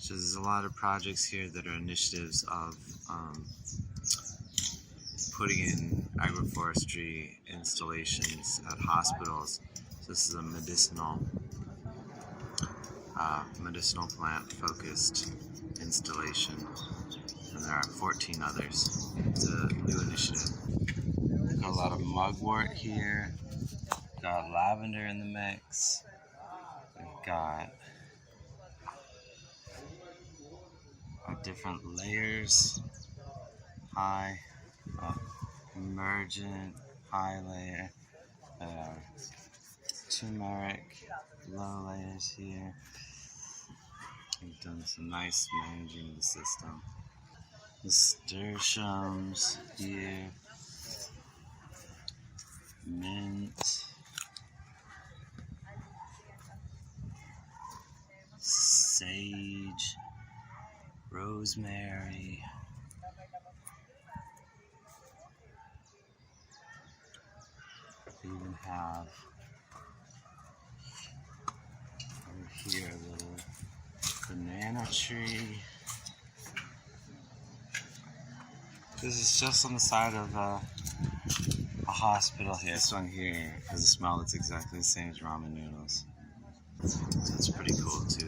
So there's a lot of projects here that are initiatives of putting in agroforestry installations at hospitals. So this is a medicinal plant focused installation, and there are 14 others. It's a new initiative. Got a lot of mugwort here. Got lavender in the mix. We've got different layers. High, emergent, high layer. Turmeric, low layers here. We've done some nice managing of the system. Nasturtiums here. Mint. Sage. Rosemary. We even have over here a little banana tree. This is just on the side of a hospital here. This one here has a smell that's exactly the same as ramen noodles. So it's pretty cool to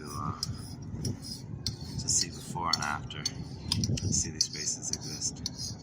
see before and after, to see these spaces exist.